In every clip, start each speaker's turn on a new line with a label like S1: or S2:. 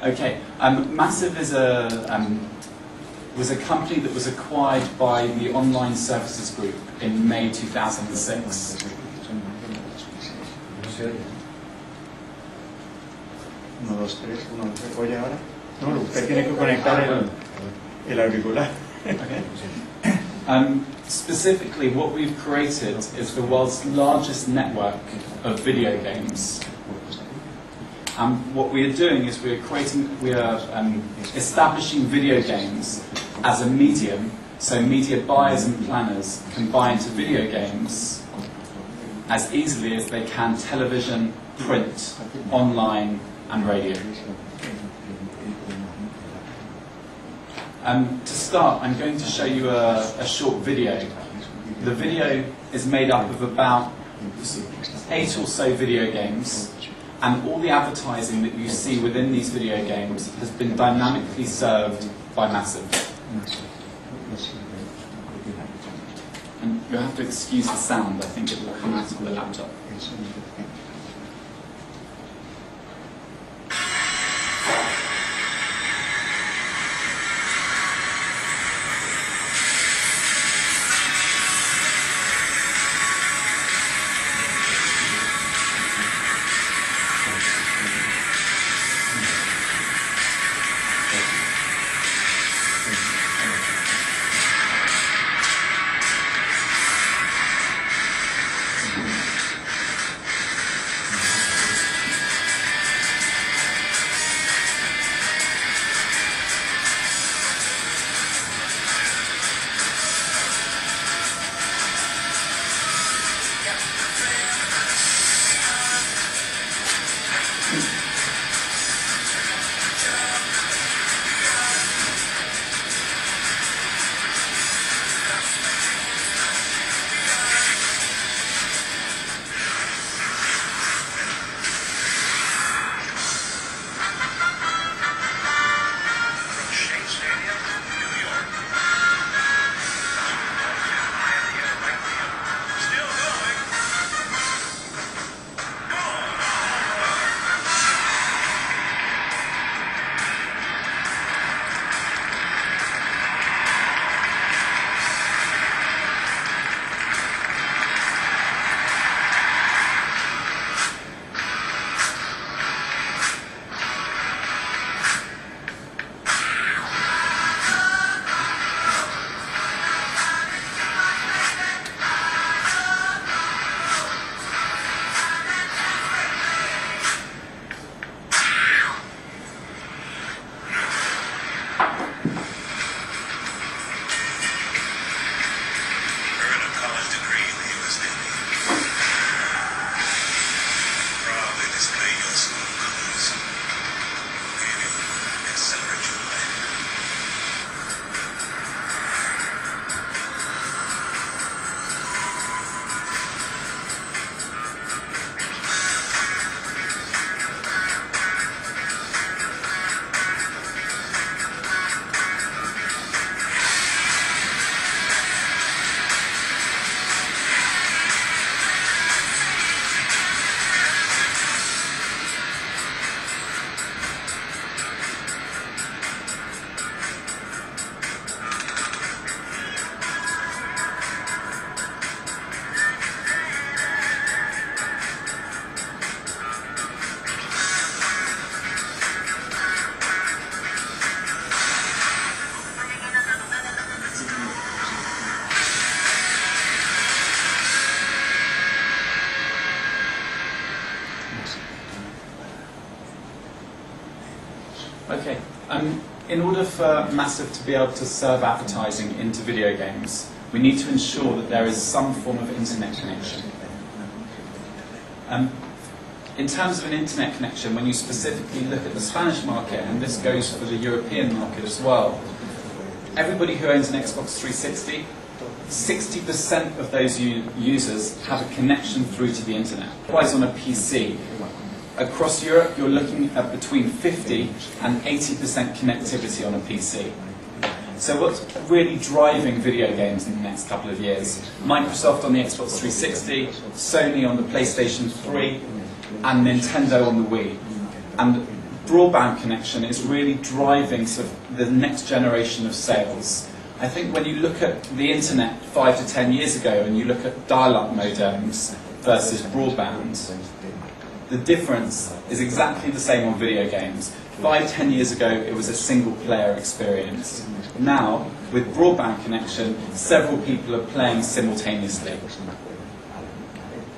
S1: Okay, Massive is was a company that was acquired by the Online Services Group in May 2006.
S2: No, usted tiene que conectar el auricular.
S1: Okay. Specifically, what we've created is the world's largest network of video games. What we are doing is we are establishing video games as a medium, so media buyers and planners can buy into video games as easily as they can television, print, online, and radio. To start, I'm going to show you a short video. The video is made up of about 8 or so video games, and all the advertising that you see within these video games has been dynamically served by Massive. And you'll have to excuse the sound, I think it will come out of the laptop. Okay. In order for Massive to be able to serve advertising into video games, we need to ensure that there is some form of internet connection. In terms of an internet connection, when you specifically look at the Spanish market, and this goes for the European market as well, everybody who owns an Xbox 360, 60% of those users have a connection through to the internet. Likewise on a PC. Across Europe, you're looking at between 50 and 80% connectivity on a PC. So what's really driving video games in the next couple of years? Microsoft on the Xbox 360, Sony on the PlayStation 3, and Nintendo on the Wii. And broadband connection is really driving sort of the next generation of sales. I think when you look at the internet 5 to 10 years ago and you look at dial-up modems versus broadband, the difference is exactly the same on video games. 5, 10 years ago, it was a single-player experience. Now, with broadband connection, several people are playing simultaneously.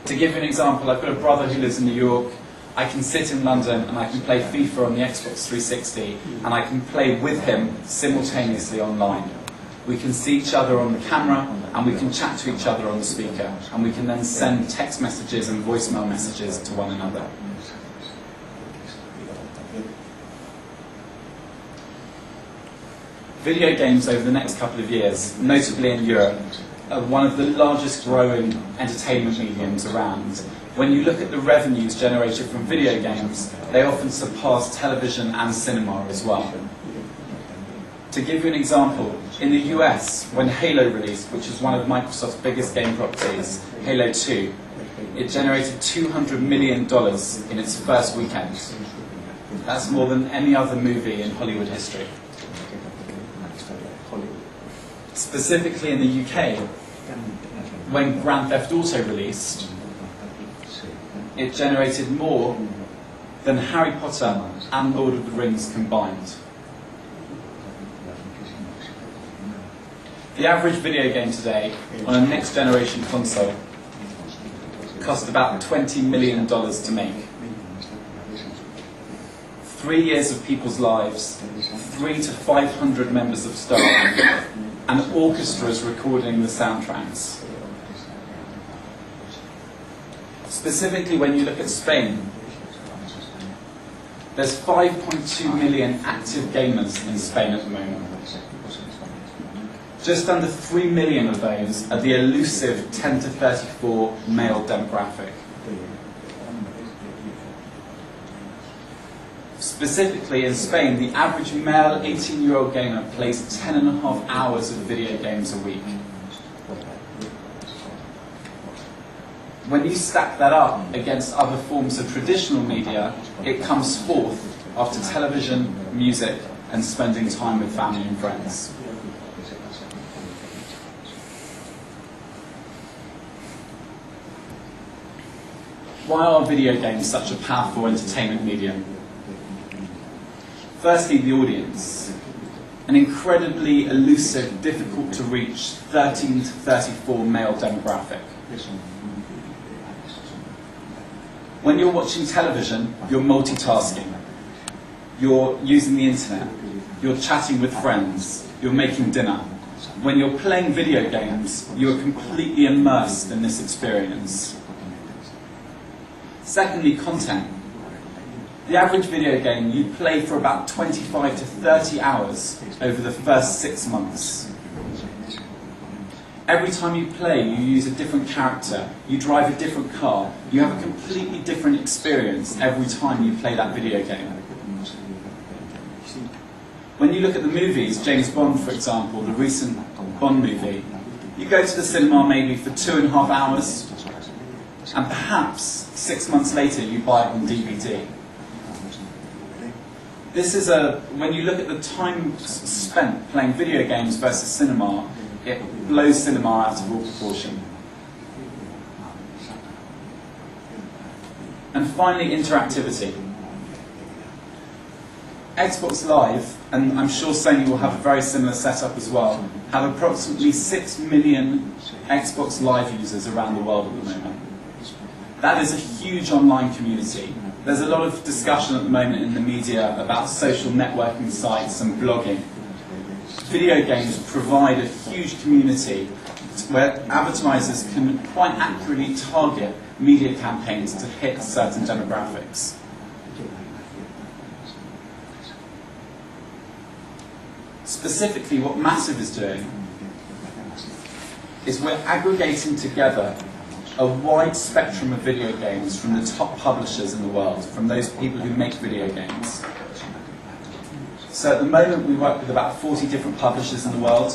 S1: To give you an example, I've got a brother who lives in New York. I can sit in London and I can play FIFA on the Xbox 360, and I can play with him simultaneously online. We can see each other on the camera, and we can chat to each other on the speaker, and we can then send text messages and voicemail messages to one another. Video games over the next couple of years, notably in Europe, are one of the largest growing entertainment mediums around. When you look at the revenues generated from video games, they often surpass television and cinema as well. To give you an example, in the US, when Halo released, which is one of Microsoft's biggest game properties, Halo 2, it generated $200 million in its first weekend. That's more than any other movie in Hollywood history. Specifically in the UK, when Grand Theft Auto released, it generated more than Harry Potter and Lord of the Rings combined. The average video game today on a next generation console cost about $20 million to make. 3 years of people's lives, 300 to 500 members of staff, and orchestras recording the soundtracks. Specifically, when you look at Spain, there's 5.2 million active gamers in Spain at the moment. Just under 3 million of those are the elusive 10 to 34 male demographic. Specifically in Spain, the average male 18-year-old gamer plays 10.5 hours of video games a week. When you stack that up against other forms of traditional media, it comes fourth after television, music, and spending time with family and friends. Why are video games such a powerful entertainment medium? Firstly, the audience. An incredibly elusive, difficult to reach 13 to 34 male demographic. When you're watching television, you're multitasking. You're using the internet. You're chatting with friends. You're making dinner. When you're playing video games, you're completely immersed in this experience. Secondly, content. The average video game you play for about 25 to 30 hours over the first 6 months. Every time you play, you use a different character, you drive a different car, you have a completely different experience every time you play that video game. When you look at the movies, James Bond, for example, the recent Bond movie, you go to the cinema maybe for 2.5 hours, and perhaps 6 months later you buy it on DVD. This is when you look at the time spent playing video games versus cinema, it blows cinema out of all proportion. And finally, interactivity. Xbox Live, and I'm sure Sony will have a very similar setup as well, have approximately 6 million Xbox Live users around the world at the moment. That is a huge online community. There's a lot of discussion at the moment in the media about social networking sites and blogging. Video games provide a huge community where advertisers can quite accurately target media campaigns to hit certain demographics. Specifically, what Massive is doing is we're aggregating together a wide spectrum of video games from the top publishers in the world, from those people who make video games. So at the moment we work with about 40 different publishers in the world.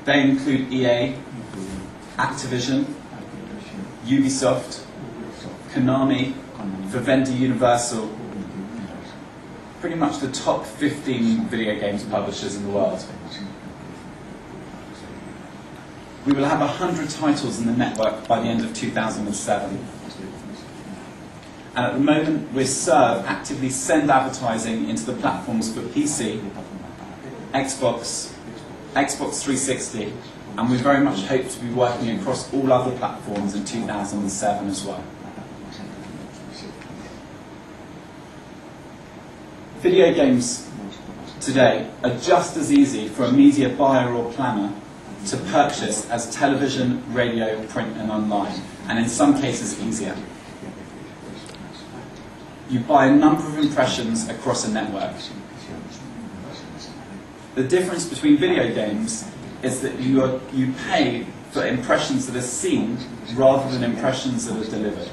S1: They include EA, Activision, Ubisoft, Konami, for Vendor Universal, pretty much the top 15 video games publishers in the world. We will have 100 titles in the network by the end of 2007. And at the moment, we actively send advertising into the platforms for PC, Xbox 360, and we very much hope to be working across all other platforms in 2007 as well. Video games today are just as easy for a media buyer or planner to purchase as television, radio, print and online, and in some cases easier. You buy a number of impressions across a network. The difference between video games is that you pay for impressions that are seen rather than impressions that are delivered.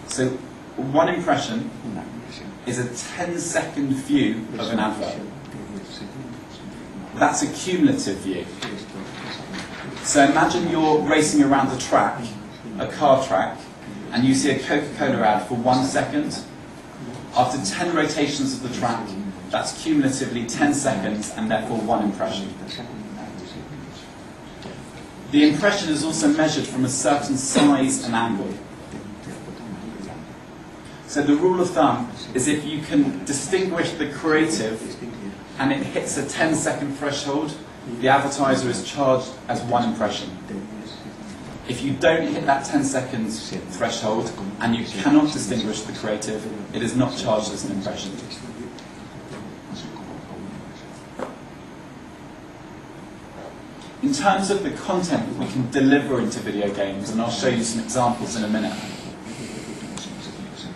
S1: So one impression is a 10-second view of an advert. That's a cumulative view. So imagine you're racing around a track, a car track, and you see a Coca-Cola ad for 1 second. After 10 rotations of the track, that's cumulatively 10 seconds and therefore one impression. The impression is also measured from a certain size and angle. So the rule of thumb is if you can distinguish the creative and it hits a 10-second threshold, the advertiser is charged as one impression. If you don't hit that 10 seconds threshold and you cannot distinguish the creative, it is not charged as an impression. In terms of the content that we can deliver into video games, and I'll show you some examples in a minute,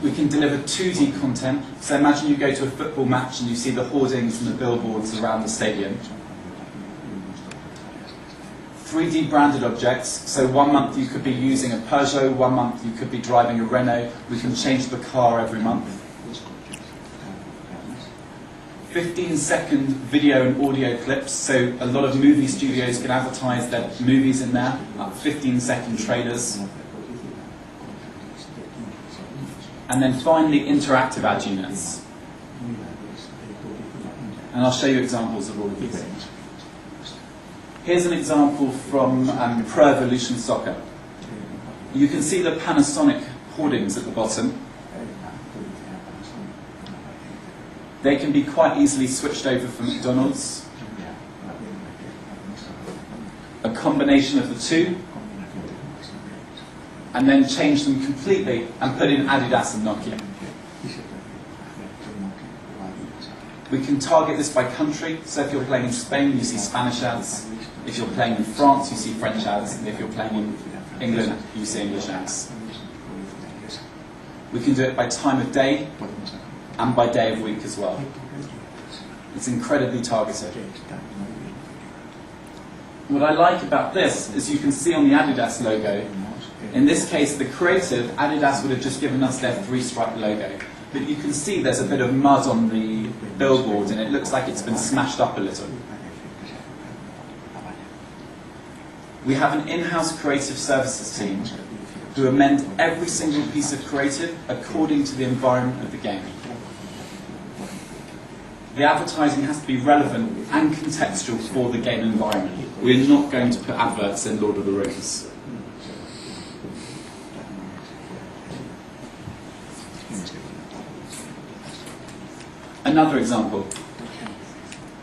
S1: we can deliver 2D content. So imagine you go to a football match and you see the hoardings and the billboards around the stadium. 3D branded objects, so 1 month you could be using a Peugeot, 1 month you could be driving a Renault. We can change the car every month. 15-second video and audio clips, so a lot of movie studios can advertise their movies in there, like 15-second trailers. And then finally, interactive ad units. And I'll show you examples of all of these. Here's an example from Pro Evolution Soccer. You can see the Panasonic hoardings at the bottom. They can be quite easily switched over from McDonald's. A combination of the two, and then change them completely and put in Adidas and Nokia. We can target this by country, so if you're playing in Spain, you see Spanish ads. If you're playing in France, you see French ads. And if you're playing in England, you see English ads. We can do it by time of day and by day of week as well. It's incredibly targeted. What I like about this is you can see on the Adidas logo, in this case the creative, Adidas would have just given us their 3-stripe logo. But you can see there's a bit of mud on the billboard and it looks like it's been smashed up a little. We have an in-house creative services team who amend every single piece of creative according to the environment of the game. The advertising has to be relevant and contextual for the game environment. We're not going to put adverts in Lord of the Rings. Another example.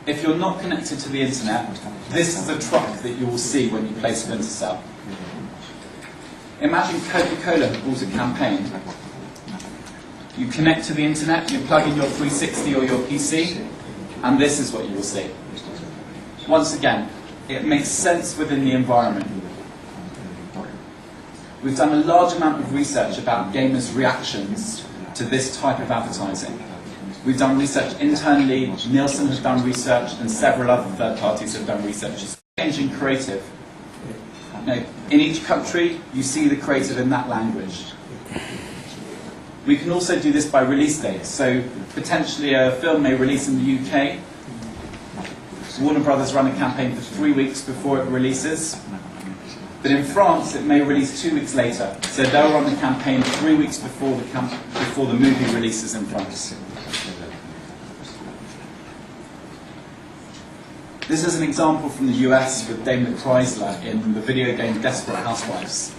S1: If you're not connected to the internet, this is the truck that you will see when you place Splinter Cell. Imagine Coca-Cola bought a campaign. You connect to the internet, you plug in your 360 or your PC, and this is what you will see. Once again, it makes sense within the environment. We've done a large amount of research about gamers' reactions to this type of advertising. We've done research internally, Nielsen has done research, and several other third parties have done research. It's changing creative. Now, in each country, you see the creative in that language. We can also do this by release dates. So potentially a film may release in the UK. Warner Brothers run a campaign for 3 weeks before it releases. But in France, it may release 2 weeks later. So they'll run the campaign 3 weeks before the movie releases in France. This is an example from the US with Daimler Chrysler in the video game Desperate Housewives.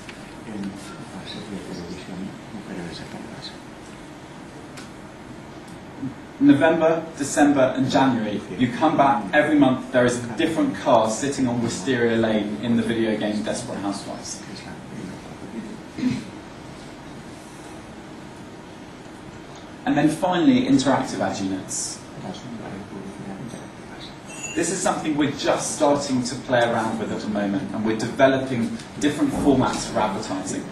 S1: November, December and January, you come back every month, there is a different car sitting on Wisteria Lane in the video game Desperate Housewives. And then finally, interactive ad units. This is something we're just starting to play around with at the moment, and we're developing different formats for advertising,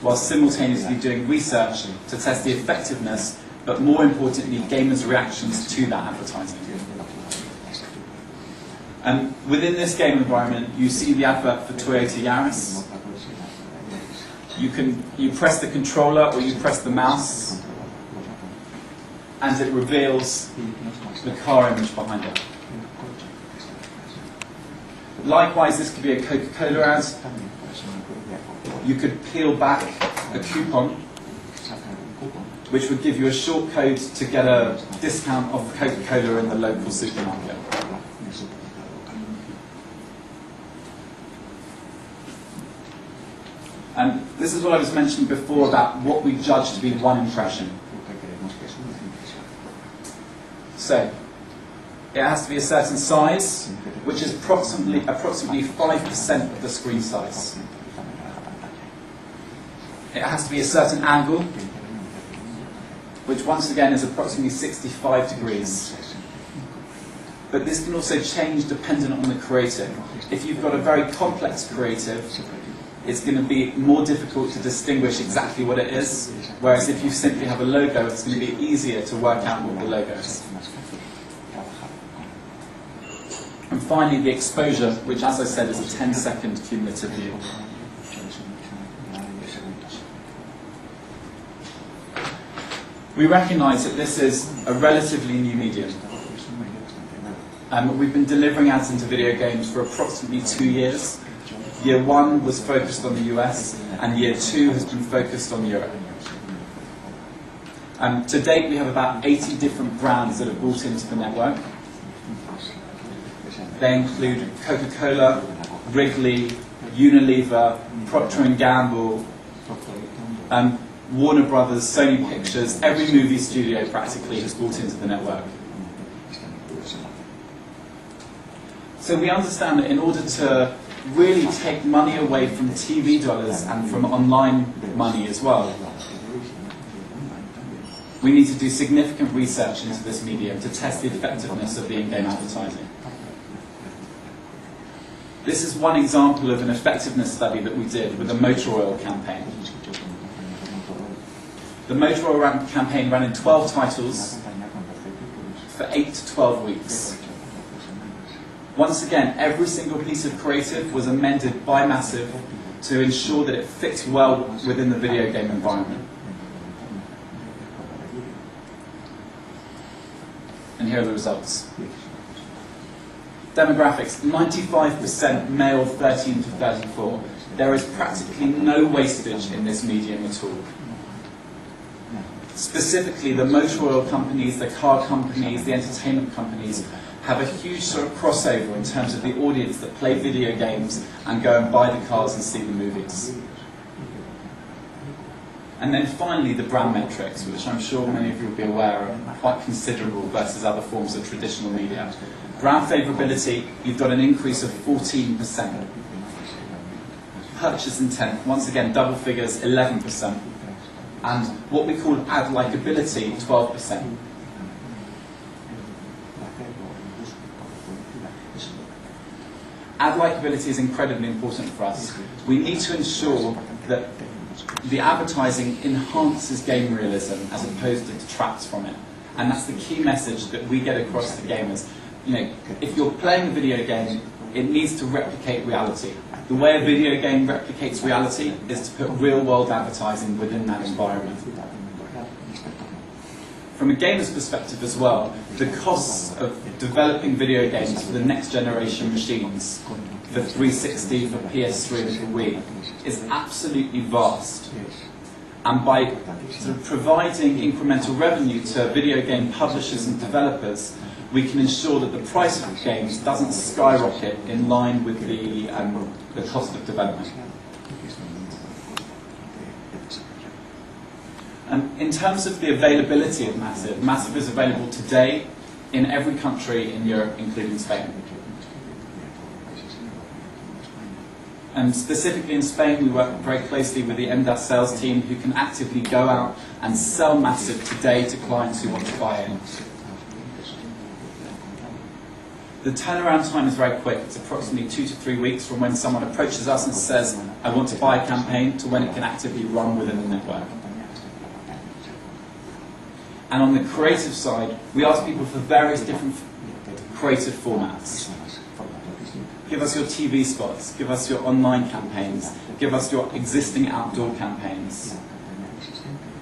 S1: while simultaneously doing research to test the effectiveness, but more importantly, gamers' reactions to that advertising. And within this game environment, you see the advert for Toyota Yaris. You press the controller or you press the mouse, and it reveals the car image behind it. Likewise, this could be a Coca-Cola ad. You could peel back a coupon, which would give you a short code to get a discount off Coca-Cola in the local supermarket. And this is what I was mentioning before about what we judge to be one impression. So, it has to be a certain size, which is approximately 5% of the screen size. It has to be a certain angle, which once again is approximately 65 degrees. But this can also change dependent on the creative. If you've got a very complex creative, it's going to be more difficult to distinguish exactly what it is, whereas if you simply have a logo, it's going to be easier to work out what the logo is. And finally, the exposure, which, as I said, is a 10-second cumulative view. We recognise that this is a relatively new medium. We've been delivering ads into video games for approximately 2 years. Year 1 was focused on the US, and Year 2 has been focused on Europe. To date, we have about 80 different brands that have brought into the network. They include Coca-Cola, Wrigley, Unilever, Procter & Gamble, Warner Brothers, Sony Pictures. Every movie studio practically has brought into the network. So we understand that in order to really take money away from TV dollars and from online money as well, we need to do significant research into this medium to test the effectiveness of the in-game advertising. This is one example of an effectiveness study that we did with the motor oil campaign. The motor oil campaign ran in 12 titles for 8 to 12 weeks. Once again, every single piece of creative was amended by Massive to ensure that it fits well within the video game environment. And here are the results. Demographics, 95% male 13 to 34. There is practically no wastage in this medium at all. Specifically, the motor oil companies, the car companies, the entertainment companies have a huge sort of crossover in terms of the audience that play video games and go and buy the cars and see the movies. And then finally, the brand metrics, which I'm sure many of you will be aware are quite considerable versus other forms of traditional media. Brand favourability, you've got an increase of 14%. Purchase intent, once again, double figures, 11%. And what we call ad likability, 12%. Ad likability is incredibly important for us. We need to ensure that the advertising enhances game realism as opposed to detracts from it. And that's the key message that we get across to gamers. You know, if you're playing a video game, it needs to replicate reality. The way a video game replicates reality is to put real-world advertising within that environment. From a gamer's perspective as well, the costs of developing video games for the next generation machines for 360, for PS3 and for Wii is absolutely vast. And by sort of providing incremental revenue to video game publishers and developers, we can ensure that the price of games doesn't skyrocket in line with the cost of development. In terms of the availability of Massive, Massive is available today in every country in Europe, including Spain. And specifically in Spain, we work very closely with the MDAS sales team who can actively go out and sell Massive today to clients who want to buy it. The turnaround time is very quick. It's approximately 2 to 3 weeks from when someone approaches us and says, I want to buy a campaign, to when it can actively run within the network. And on the creative side, we ask people for various different creative formats. Give us your TV spots, give us your online campaigns, give us your existing outdoor campaigns.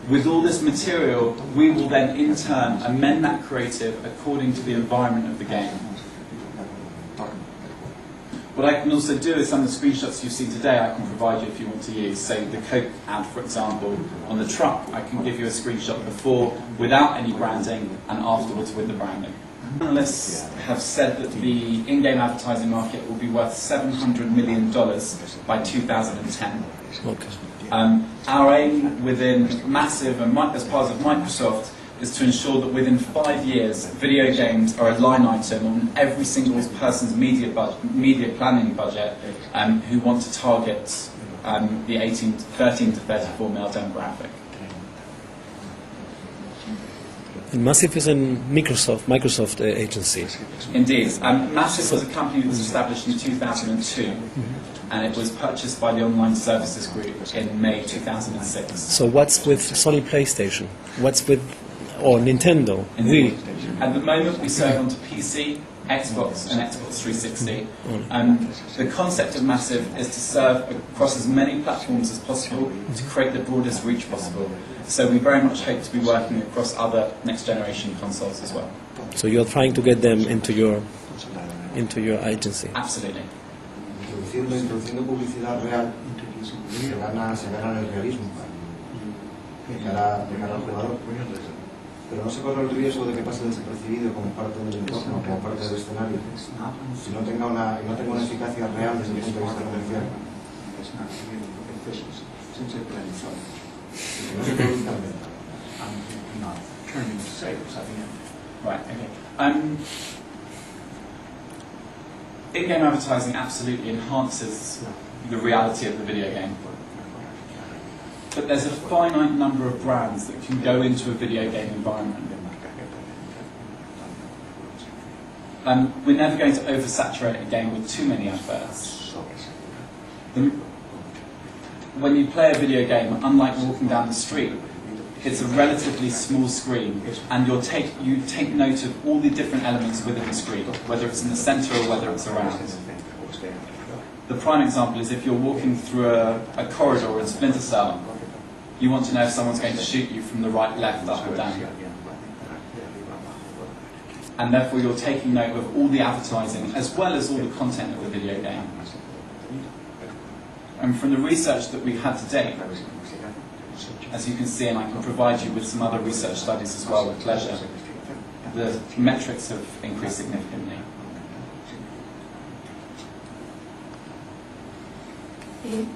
S1: With all this material, we will then in turn amend that creative according to the environment of the game. What I can also do is some of the screenshots you've seen today I can provide you if you want to use. Say the Coke ad, for example, on the truck, I can give you a screenshot before without any branding and afterwards with the branding. Analysts have said that the in-game advertising market will be worth $700 million by 2010.
S3: Okay.
S1: Our aim within Massive and as part of Microsoft is to ensure that within 5 years, video games are a line item on every single person's media planning budget who want to target the 13 to 34 male demographic.
S3: And Massive is a Microsoft agency.
S1: Indeed. Massive was a company that was established in 2002, and it was purchased by the Online Services Group in May 2006.
S3: So what's with Sony PlayStation? What's with Nintendo?
S1: Indeed. At the moment, we serve onto PC, Xbox, and Xbox 360. The concept of Massive is to serve across as many platforms as possible to create the broadest reach possible. So we very much hope to be working across other next-generation consoles as well.
S3: So you're trying to get them into your agency.
S1: Absolutely.
S4: Introduciendo publicidad real, se gana el realismo de cara al jugador, pero no se corre el riesgo de que pase desapercibido como parte del entorno, como parte del escenario, si no tenga una eficacia real desde el punto de vista comercial. No se produzca venta.
S1: Right, okay. In-game advertising absolutely enhances the reality of the video game. But there's a finite number of brands that can go into a video game environment. We're never going to oversaturate a game with too many adverts. When you play a video game, unlike walking down the street, it's a relatively small screen, and you take note of all the different elements within the screen, whether it's in the center or whether it's around. The prime example is if you're walking through a corridor in Splinter Cell, you want to know if someone's going to shoot you from the right, left, up or down. And therefore you're taking note of all the advertising as well as all the content of the video game. And from the research that we've had to date, as you can see, and I can provide you with some other research studies as well with pleasure, the metrics have increased significantly.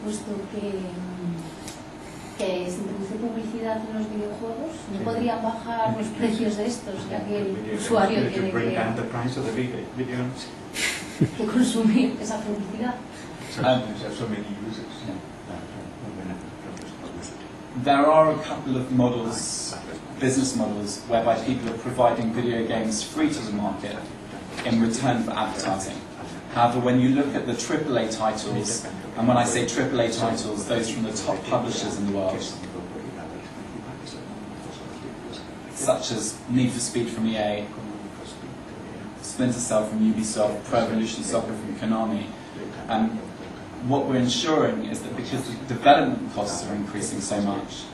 S5: Puesto que se introduce publicidad en los videojuegos, ¿no podrían bajar los precios de estos, ya que el usuario tiene que consumir esa publicidad?
S1: There are a couple of business models, whereby people are providing video games free to the market in return for advertising. However, when you look at the AAA titles, and when I say AAA titles, those from the top publishers in the world, such as Need for Speed from EA, Splinter Cell from Ubisoft, Pro Evolution Soccer from Konami, what we're ensuring is that because the development costs are increasing so much,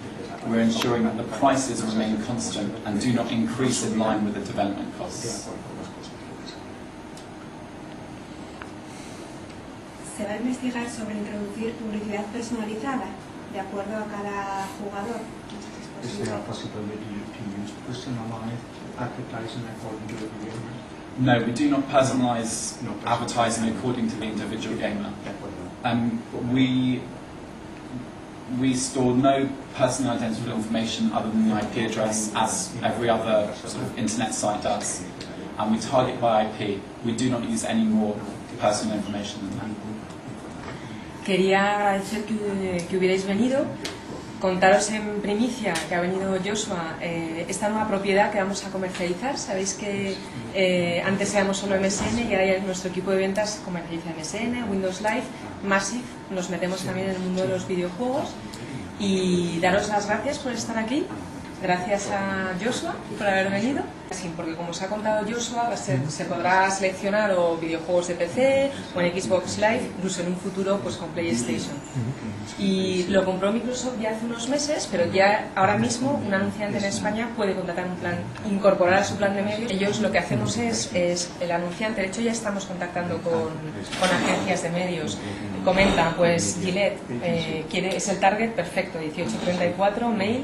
S1: we're ensuring that the prices remain constant and do not increase in line with the development costs.
S6: se va a investigar sobre introducir publicidad personalizada de acuerdo a cada jugador.
S2: Is there a possibility to use personalized advertising according to the video game?
S1: No, we do not personalise
S2: No personalised.
S1: advertising according to the individual gamer.
S2: De acuerdo.
S1: We store no personal identifiable information other than the IP address, as every other sort of internet site does. And we target by IP. We do not use any more personal information than that.
S7: Quería agradecer que hubierais venido, contaros en primicia que ha venido Joshua esta nueva propiedad que vamos a comercializar. Sabéis que antes éramos solo MSN y ahora ya nuestro equipo de ventas comercializa MSN, Windows Live, Massive, nos metemos también en el mundo de los videojuegos y daros las gracias por estar aquí. Gracias a Joshua por haber venido. Sí, porque como os ha contado Joshua, se podrá seleccionar o videojuegos de PC o en Xbox Live, incluso en un futuro pues con PlayStation. Y lo compró Microsoft ya hace unos meses, pero ya ahora mismo un anunciante en España puede contratar un plan, incorporar a su plan de medios. Ellos lo que hacemos es el anunciante, de hecho ya estamos contactando con agencias de medios. Comentan, pues Gillette es el target perfecto, 1834, mail.